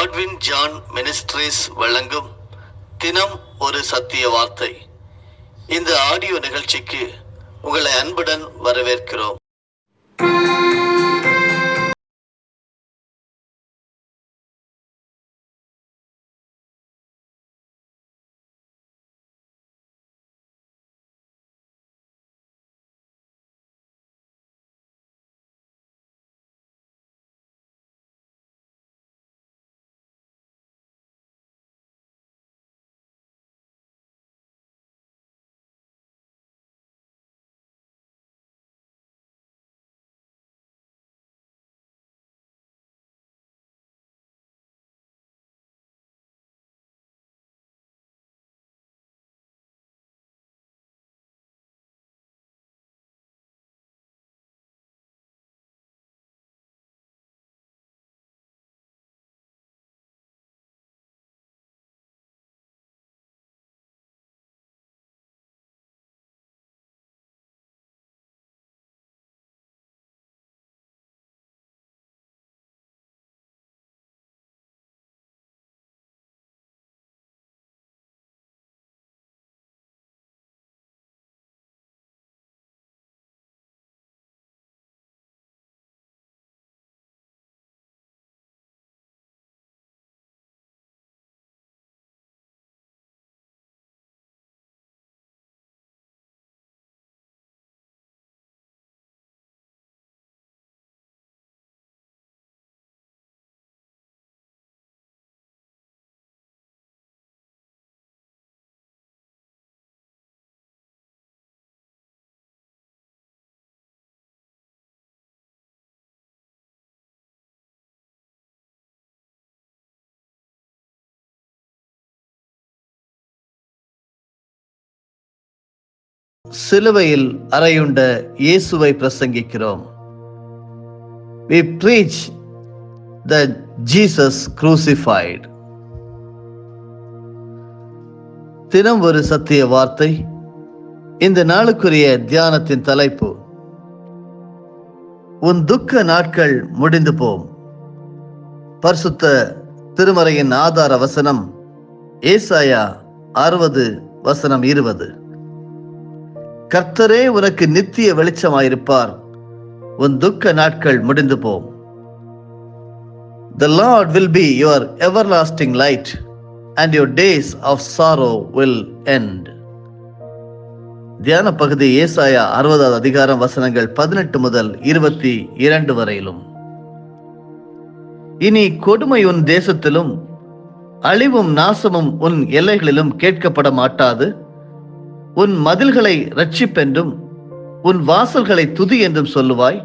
Godwin John ministries வழங்கும் தினம் ஒரு சத்திய வார்த்தை. இந்த ஆடியோ நிகழ்ச்சிக்கு உங்களை அன்புடன் வரவேற்கிறோம். சிலுவையில் அறையுண்ட இயேசுவை பிரசங்கிக்கிறோம். We preach the Jesus crucified. தினம் ஒரு சத்திய வார்த்தை. இந்த நாளுக்குரிய தியானத்தின் தலைப்பு, உன் துக்க நாட்கள் முடிந்து போம். பரிசுத்த திருமறையின் ஆதார வசனம் ஏசாயா 60:20. கர்த்தரே உனக்கு நித்திய வெளிச்சமாயிருப்பார், உன் துக்க நாட்கள் முடிந்து போம். The Lord will be your everlasting light, and your days of sorrow will end. தியான பகுதி ஏசாயா 60வது அதிகாரம் வசனங்கள் 18 முதல் 22 வரையிலும். இனி கொடுமை உன் தேசத்திலும் அழிவும் நாசமும் உன் எல்லைகளிலும் கேட்கப்பட மாட்டாது. உன் மதில்களை இரட்சிப்பென்றும் உன் வாசல்களை துதி என்றும் சொல்லுவாய்.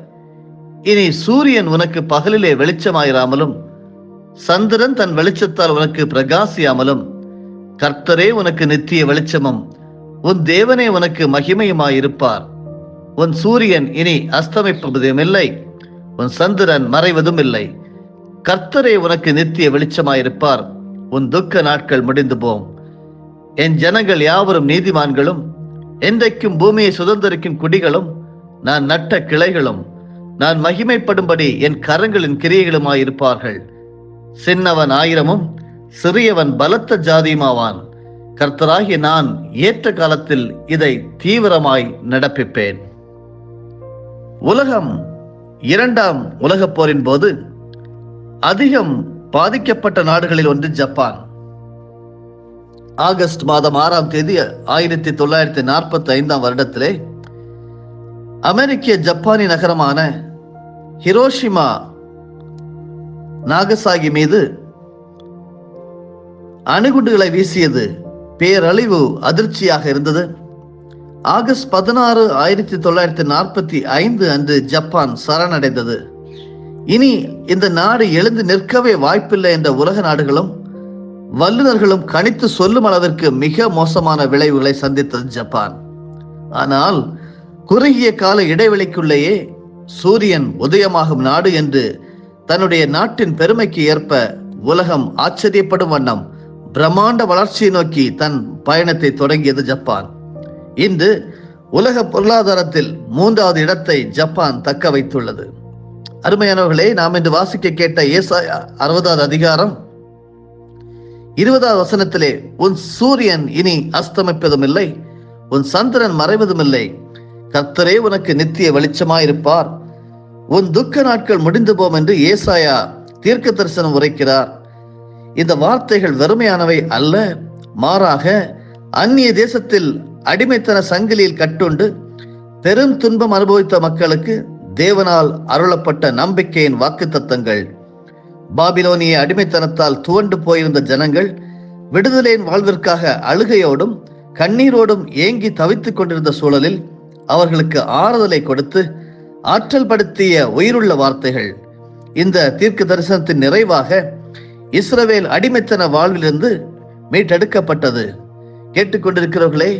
இனி சூரியன் உனக்கு பகலிலே வெளிச்சமாயிராமலும் சந்திரன் தன் வெளிச்சத்தால் உனக்கு பிரகாசியாமலும் கர்த்தரே உனக்கு நித்திய வெளிச்சமும் உன் தேவனே உனக்கு மகிமையுமாயிருப்பார். உன் சூரியன் இனி அஸ்தமிப்பதும் இல்லை, உன் சந்திரன் மறைவதும் இல்லை. கர்த்தரே உனக்கு நித்திய வெளிச்சமாயிருப்பார், உன் துக்க நாட்கள் முடிந்து போம். என் ஜனங்கள் யாவரும் நீதிமான்களும் என்றைக்கும் பூமியை சுதந்திரிக்கும் குடிகளும் நான் நட்ட கிளைகளும் நான் மகிமைப்படும்படி என் கரங்களின் கிரியைகளுமாயிருப்பார்கள். சின்னவன் 1000 சிறியவன் பலத்த ஜாதியுமாவான். கர்த்தராகிய நான் ஏற்ற காலத்தில் இதை தீவிரமாய் நடப்பிப்பேன். உலகம் 2ஆம் உலகப் போரின் போது அதிகம் பாதிக்கப்பட்ட நாடுகளில் ஒன்று ஜப்பான். ஆகஸ்ட் மாதம் 6ஆம் தேதி 1945 வருடத்திலே அமெரிக்க ஜப்பானி நகரமான ஹிரோஷிமா நாகசாகி மீது அணுகுண்டுகளை வீசியது பேரழிவு அதிர்ச்சியாக இருந்தது. ஆகஸ்ட் 16, 1945 அன்று ஜப்பான் சரணடைந்தது. இனி இந்த நாடு எழுந்து நிற்கவே வாய்ப்பில்லை என்ற உலக நாடுகளும் வல்லுநர்களும் கணித்து சொல்லும் அளவிற்கு மிக மோசமான விளைவுகளை சந்தித்தது ஜப்பான். ஆனால் குறுகிய கால இடைவெளிக்குள்ளேயே சூரியன் உதயமாகும் நாடு என்று தன்னுடைய நாட்டின் பெருமைக்கு ஏற்ப உலகம் ஆச்சரியப்படும் வண்ணம் பிரம்மாண்ட வளர்ச்சியை நோக்கி தன் பயணத்தை தொடங்கியது ஜப்பான். இன்று உலக பொருளாதாரத்தில் 3வது இடத்தை ஜப்பான் தக்க வைத்துள்ளது. அருமையானவர்களே, நாம் இன்று வாசிக்க கேட்ட ஏசாயா 60வது அதிகாரம் 20வது வசனத்திலே, உன் சூரியன் இனி அஸ்தமிப்பதும் இல்லை, உன் சந்திரன் மறைவதும் இல்லை, கர்த்தரே உனக்கு நித்திய வெளிச்சமாயிருப்பார், உன் துக்க நாட்கள் முடிந்து போம் என்று ஏசாயா தீர்க்க தரிசனம் உரைக்கிறார். இந்த வார்த்தைகள் வெறுமையானவை அல்ல, மாறாக அந்நிய தேசத்தில் அடிமைத்தன சங்கிலியில் கட்டுண்டு பெரும் துன்பம் அனுபவித்த மக்களுக்கு தேவனால் அருளப்பட்ட நம்பிக்கையின் வாக்குத்தத்தங்கள். பாபிலோனிய அடிமைத்தனத்தால் துவண்டு போயிருந்த ஜனங்கள் விடுதலையின் வாழ்விற்காக அழுகையோடும் கண்ணீரோடும் ஏங்கி தவித்துக் கொண்டிருந்த சூழலில் அவர்களுக்கு ஆறுதலை கொடுத்து ஆற்றல் படுத்திய உயிருள்ள வார்த்தைகள். இந்த தீர்க்க தரிசனத்தின் நிறைவாக இஸ்ரவேல் அடிமைத்தன வாழ்விலிருந்து மீட்டெடுக்கப்பட்டது. கேட்டுக்கொண்டிருக்கிறவர்களே,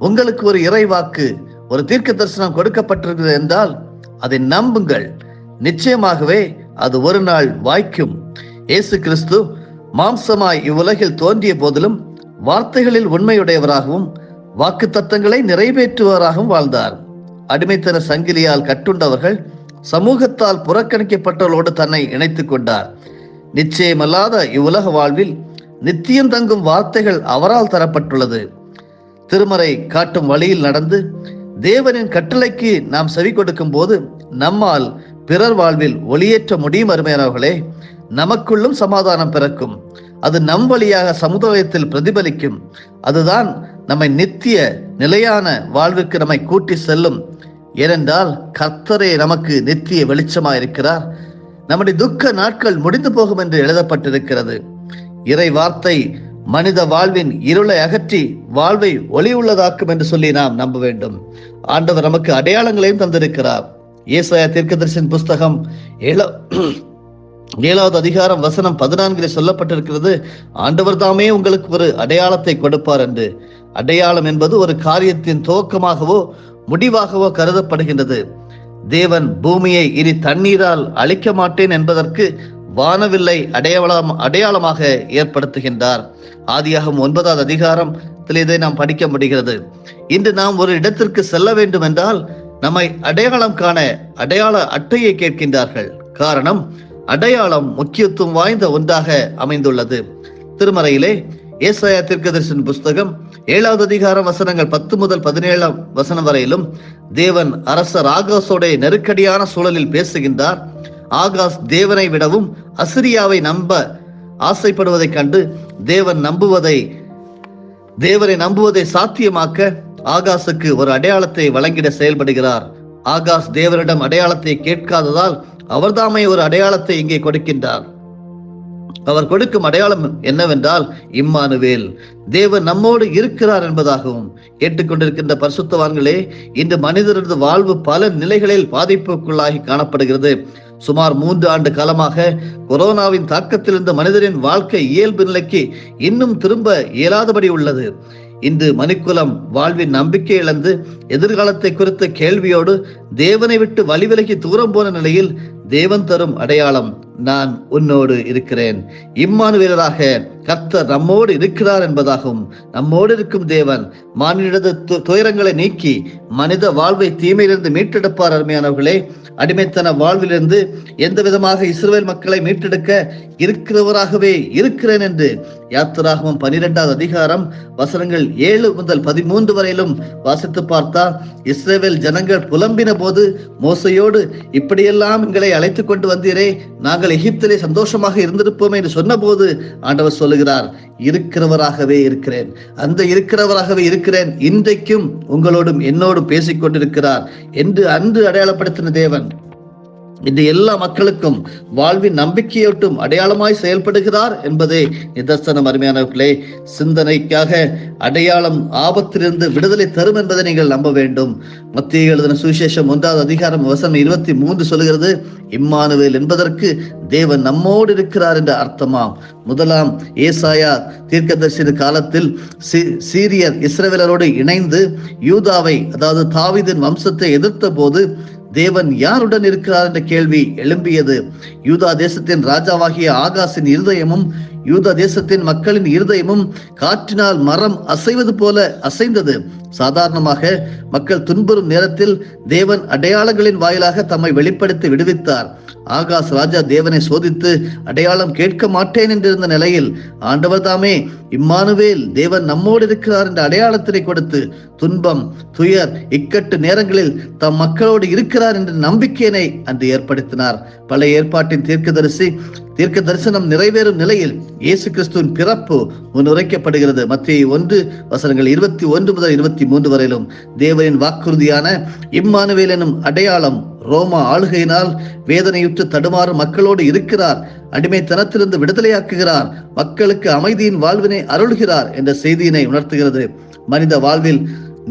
உங்களுக்கு ஒரு இறைவாக்கு, ஒரு தீர்க்க தரிசனம் கொடுக்கப்பட்டிருக்கிறது என்றால் அதை நம்புங்கள். நிச்சயமாகவே அது ஒரு நாள் வாய்க்கும். இயேசு கிறிஸ்து மாம்சமாய் இவ்வுலகில் தோன்றிய போதிலும் வார்த்தைகளில் உண்மையுடையவராகவும் வாக்கு தத்தங்களை நிறைவேற்றுவராகவும் வாழ்ந்தார். அடிமைத்தன சங்கிலியால் கட்டுண்டவர்கள் சமூகத்தால் புறக்கணிக்கப்பட்டவர்களோடு தன்னை இணைத்துக் கொண்டார். நிச்சயமல்லாத இவ்வுலக வாழ்வில் நித்தியம் தங்கும் வார்த்தைகள் அவரால் தரப்பட்டுள்ளது. திருமறை காட்டும் வழியில் நடந்து தேவனின் கட்டளைக்கு நாம் செவி கொடுக்கும் போது நம்மால் பிறர் வாழ்வில் ஒளியேற்ற முடியும். அருமையானவர்களே, நமக்குள்ளும் சமாதானம் பிறக்கும். அது நம் வழியாக சமுதாயத்தில் பிரதிபலிக்கும். அதுதான் நம்மை நித்திய நிலையான வாழ்விற்கு நம்மை கூட்டி செல்லும். ஏனென்றால் கர்த்தரே நமக்கு நித்திய வெளிச்சமாய் இருக்கிறார். நம்முடைய துக்க நாட்கள் முடிந்து போகும் என்று எழுதப்பட்டிருக்கிறது. இறை வார்த்தை மனித வாழ்வின் இருளை அகற்றி வாழ்வை ஒளி உள்ளதாக்கும் என்று சொல்லி நாம் நம்ப வேண்டும். ஆண்டவர் நமக்கு அடையாளங்களையும் தந்திருக்கிறார். ஏசாயா தீர்க்கதரிசன புஸ்தகம் 7வது அதிகாரம் வசனம் 14 சொல்லப்பட்டிருக்கிறது, ஆண்டவர் தாமே உங்களுக்கு ஒரு அடையாளத்தை கொடுப்பார் என்று. அடையாளம் என்பது ஒரு காரியத்தின் துவக்கமாகவோ முடிவாகவோ கருதப்படுகின்றது. தேவன் பூமியை இனி தண்ணீரால் அழிக்க மாட்டேன் என்பதற்கு வானவில்லை அடையாளமாக ஏற்படுத்துகின்றார். ஆதியாகமம் 9வது அதிகாரத்தில் இதை நாம் படிக்க முடிகிறது. இன்று நாம் ஒரு இடத்திற்கு செல்ல வேண்டும் என்றால் நம்மை அடையாளம் காண அடையாள அட்டையை கேட்கின்றார்கள். காரணம், அடையாளம் முக்கியத்துவம் வாய்ந்த ஒன்றாக அமைந்துள்ளது. திருமறையிலே ஏசாயா தீர்க்கதரிசன புஸ்தகம் 7வது அதிகாரம் வசனங்கள் 10 முதல் 17 வசனம் வரையிலும் தேவன் அரசர் ஆகாசோட நெருக்கடியான சூழலில் பேசுகின்றார். ஆகாஸ் தேவனை விடவும் அசிரியாவை நம்ப ஆசைப்படுவதை கண்டு தேவனை நம்புவதை சாத்தியமாக்க ஆகாசுக்கு ஒரு அடையாளத்தை வழங்கிட செயல்படுகிறார். ஆகாஸ் தேவனிடம் அடையாளத்தை கேட்காததால் அவர்தாமே ஒரு அடையாளத்தை இங்கே கொடுக்கின்றார். அவர் கொடுக்கும் அடையாளம் என்னவென்றால் இம்மானுவேல், தேவன் நம்மோடு இருக்கிறார் என்பதாகவும். கேட்டுக்கொண்டிருக்கின்ற பரிசுத்தவான்களே, இன்று மனிதரது வாழ்வு பல நிலைகளில் பாதிப்புக்குள்ளாகி காணப்படுகிறது. சுமார் 3 ஆண்டு காலமாக கொரோனாவின் தாக்கத்திலிருந்து மனிதரின் வாழ்க்கை இயல்பு நிலைக்கு இன்னும் திரும்ப இயலாதபடி உள்ளது. இன்று மனிக்குலம் வாழ்வின் நம்பிக்கை இழந்து எதிர்காலத்தை குறித்த கேள்வியோடு தேவனை விட்டு வழிவிலகி தூரம் போன நிலையில் தேவன் தரும் அடையாளம், நான் உன்னோடு இருக்கிறேன், இம்மானுவேலராக கர்த்தர் நம்மோடு இருக்கிறார் என்பதாகவும், நம்மோடு இருக்கும் தேவன் மானிட துயரங்களை நீக்கி மனித வாழ்வை தீமையிலிருந்து மீட்டெடுப்பார். அருமையானவர்களே, அடிமைத்தன வாழ்விலிருந்து எந்த விதமாக இஸ்ரவேல் மக்களை மீட்டெடுக்க இருக்கிறவராகவே இருக்கிறேன் என்று யாத்திராகமம் 12வது அதிகாரம் வசனங்கள் 7 முதல் 13 வரையிலும் வாசித்து பார்த்தால், இஸ்ரவேல் ஜனங்கள் புலம்பின போது மோசையோடு, இப்படியெல்லாம் எங்களை அழைத்துக் கொண்டு வந்தீரே, நாங்கள் எகிப்திலே சந்தோஷமாக இருந்திருப்போம் என்று சொன்ன போது ஆண்டவர் சொல்லுகிறார், இருக்கிறவராகவே இருக்கிறேன், அந்த இருக்கிறவராகவே இருக்கிறேன், இன்றைக்கும் உங்களோடும் என்னோடும் பேசிக் கொண்டிருக்கிறார் என்று அன்று அடையாளப்படுத்தின தேவன் இன்று எல்லா மக்களுக்கும் வாழ்வின் நம்பிக்கையோட்டும் அடையாளமாய் செயல்படுகிறார் என்பதே நிதர்சனம். அருமையானவர்களே, சிந்தனைக்காக அடையாளம் ஆபத்திலிருந்து விடுதலை தரும் என்பதை நீங்கள் நம்ப வேண்டும். மத்திய எழுதின சுவிசேஷம் 1வது அதிகாரம் வசனம் 23 சொல்லுகிறது, இம்மானுவேல் என்பதற்கு தேவன் நம்மோடு இருக்கிறார் என்ற அர்த்தமாம். முதலாம் ஏசாயா தீர்க்கதரிசன காலத்தில் சீரியர் இஸ்ரவேலரோடு இணைந்து யூதாவை, அதாவது தாவீதின் வம்சத்தை எதிர்த்த போது தேவன் யாருடன் இருக்கிறார் என்ற கேள்வி எழும்பியது. யூதா தேசத்தின் ராஜாவாகிய ஆகாசின் இருதயமும் யூத தேசத்தின் மக்களின் இருதயமும் காற்றினால் மரம் அசைவது போல அசைந்தது. சாதாரணமாக மக்கள் துன்புறும் நேரத்தில் தேவன் அடையாளங்களின் வாயிலாக தம்மை வெளிப்படுத்தி விடுவித்தார். ஆகாஸ் ராஜா தேவனை சோதித்து அடையாளம் கேட்க மாட்டேன் என்றிருந்த நிலையில் ஆண்டவர் தாமே இம்மானுவேல், தேவன் நம்மோடு இருக்கிறார் என்ற அடையாளத்தினை கொடுத்து துன்பம், துயர், இக்கட்டு நேரங்களில் தம் மக்களோடு இருக்கிறார் என்ற நம்பிக்கையினை அன்று ஏற்படுத்தினார். பழைய ஏற்பாட்டின் தீர்க்க தரிசனம் நிறைவேறும் நிலையில் இயேசு கிறிஸ்துவின் பிறப்பு முன்னுரைக்கப்படுகிறது. மத்தேயு 1:21 முதல் 23 வரையிலும் தேவனின் வாக்குறுதியான இம்மானுவேல் எனும் அடையாளம் ரோமா ஆளுகையினால் வேதனையுற்று தடுமாறும் மக்களோடு இருக்கிறார், அடிமைத்தனத்திலிருந்து விடுதலையாக்குகிறார், மக்களுக்கு அமைதியின் வாழ்வினை அருள்கிறார் என்ற செய்தியினை உணர்த்துகிறது. மனித வாழ்வில்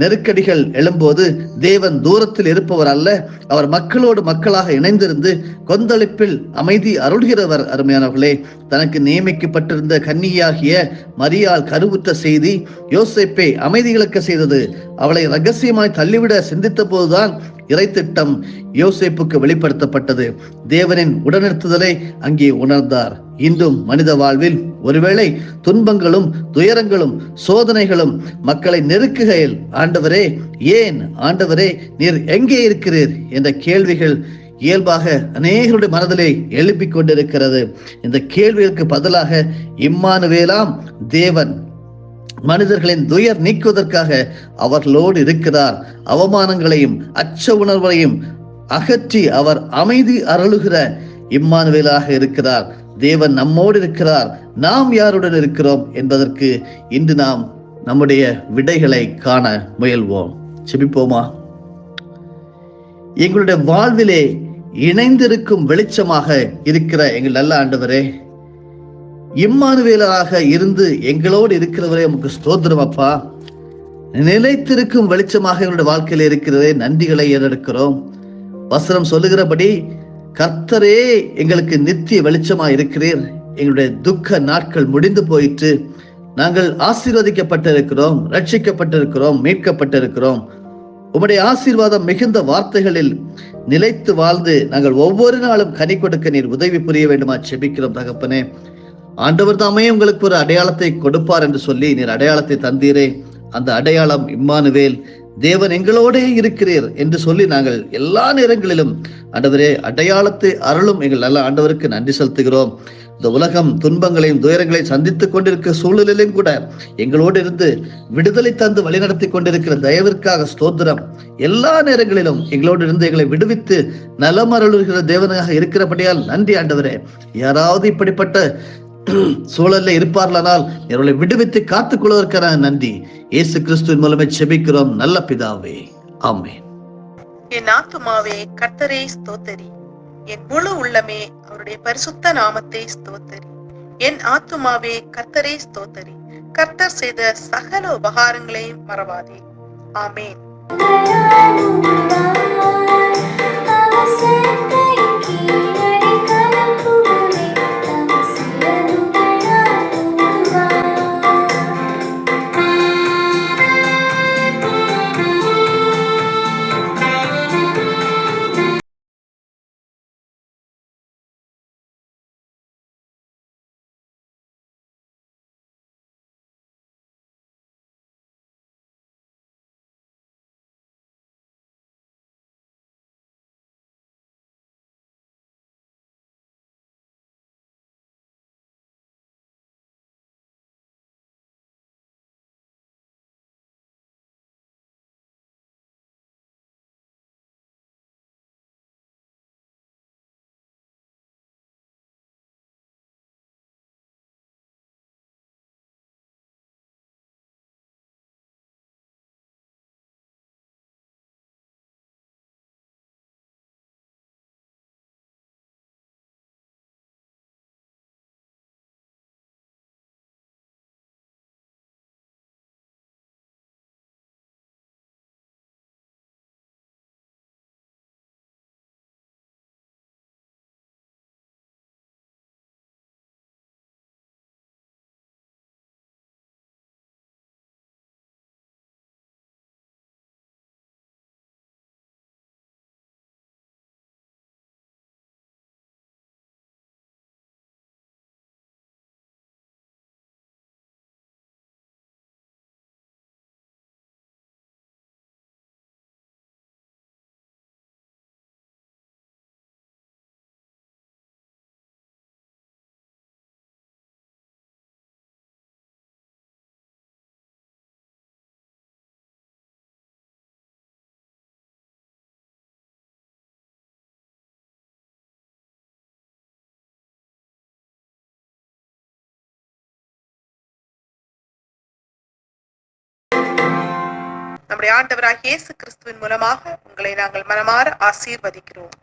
நெருக்கடிகள் எழும்போது தேவன் தூரத்தில் இருப்பவர் அல்ல, அவர் மக்களோடு மக்களாக இணைந்திருந்து கொந்தளிப்பில் அமைதி அருள்கிறவர். அருமையானவர்களே, தனக்கு நியமிக்கப்பட்டிருந்த கன்னியாகிய மரியாள் கருவுற்ற செய்தி யோசேப்பை அமைதி இழக்க செய்தது. அவளை ரகசியமாய் தள்ளிவிட சிந்தித்த போதுதான் இறைத்திட்டம் யோசேப்புக்கு வெளிப்படுத்தப்பட்டது. தேவனின் உடனிருத்துதலை அங்கே உணர்ந்தார். இன்றும் மனித வாழ்வில் ஒருவேளை துன்பங்களும் துயரங்களும் சோதனைகளும் மக்களை நெருக்குகையில் ஆண்டவரே, ஏன் ஆண்டவரே, நீர் எங்கே இருக்கிறீர் என்ற கேள்விகள் இயல்பாக அநேகருடைய மனதிலே எழுப்பிக் கொண்டிருக்கிறது. இந்த கேள்விகளுக்கு பதிலாக இம்மானுவேலாம், தேவன் மனிதர்களின் துயர் நீக்குவதற்காக அவர்களோடு இருக்கிறார். அவமானங்களையும் அச்ச உணர்வையும் அகற்றி அவர் அமைதி அருளுகிற இம்மானுவேலாக இருக்கிறார். தேவன் நம்மோடு இருக்கிறார். நாம் யாருடன் இருக்கிறோம் என்பதற்கு இன்று நாம் நம்முடைய விடைகளை காண முயல்வோம். செபிப்போமா? எங்களுடைய வாழ்விலே இணைந்திருக்கும் வெளிச்சமாக இருக்கிற எங்கள் நல்ல ஆண்டவரே, இம்மானுவேலராக இருந்து எங்களோடு இருக்கிறவரே, உமக்கு ஸ்தோத்திரம் அப்பா. நிலைத்திருக்கும் வெளிச்சமாக எங்களுடைய வாழ்க்கையில இருக்கிறதே, நன்றிகளை ஏறெடுக்கிறோம். வசனம் சொல்லுகிறபடி கர்த்தரே எங்களுக்கு நித்திய வெளிச்சமா இருக்கிறீர். எங்களுடைய துக்க நாட்கள் முடிந்து போயிற்று. நாங்கள் ஆசீர்வதிக்கப்பட்டிருக்கிறோம், ரட்சிக்கப்பட்டிருக்கிறோம், மீட்கப்பட்டிருக்கிறோம். உம்முடைய ஆசீர்வாதம் மிகுந்த வார்த்தைகளில் நிலைத்து வாழ்ந்து நாங்கள் ஒவ்வொரு நாளும் கனி கொடுக்க நீர் உதவி புரிய வேண்டுமா செபிக்கிறோம் தகப்பனே. ஆண்டவர் தாமே உங்களுக்கு ஒரு அடையாளத்தை கொடுப்பார் என்று சொல்லி நீர் அடையாளத்தை தந்தீரே. அந்த அடையாளம் இம்மானுவேல், தேவன் எங்களோடே இருக்கிறீர் என்று சொல்லி நாங்கள் எல்லா நேரங்களிலும் ஆண்டவரே அடையாளத்தை அருளும் எங்கள் நல்ல ஆண்டவருக்கு நன்றி செலுத்துகிறோம். இந்த உலகம் துன்பங்களையும் துயரங்களையும் சந்தித்துக் கொண்டிருக்கிற சூழலிலும் கூட எங்களோடு இருந்து விடுதலை தந்து வழிநடத்தி கொண்டிருக்கிற தயவிற்காக ஸ்தோத்திரம். எல்லா நேரங்களிலும் எங்களோடு இருந்து எங்களை விடுவித்து நலமருளுகிற தேவனாக இருக்கிறபடியால் நன்றி ஆண்டவரே. யாராவது இப்படிப்பட்ட சூழல்ல இருப்பார்களானால் இவர்களை விடுவித்து காத்துக் கொள்வதற்கான நன்றி இயேசு கிறிஸ்துவின் மூலமே செபிக்கிறோம் நல்ல பிதாவே, ஆமென். என் ஆத்துமாவே கர்த்தரை ஸ்தோத்தரி, என் முழு உள்ளமே அவருடைய பரிசுத்த நாமத்தை ஸ்தோத்தரி. என் ஆத்துமாவே கர்த்தரை ஸ்தோத்தரி, கர்த்தர் செய்த சகல உபகாரங்களையும் மறவாதே. ஆமென். நம்முடைய ஆண்டவராகிய இயேசு கிறிஸ்துவின் மூலமாக உங்களை நாங்கள் மனமாற ஆசீர்வதிக்கிறோம்.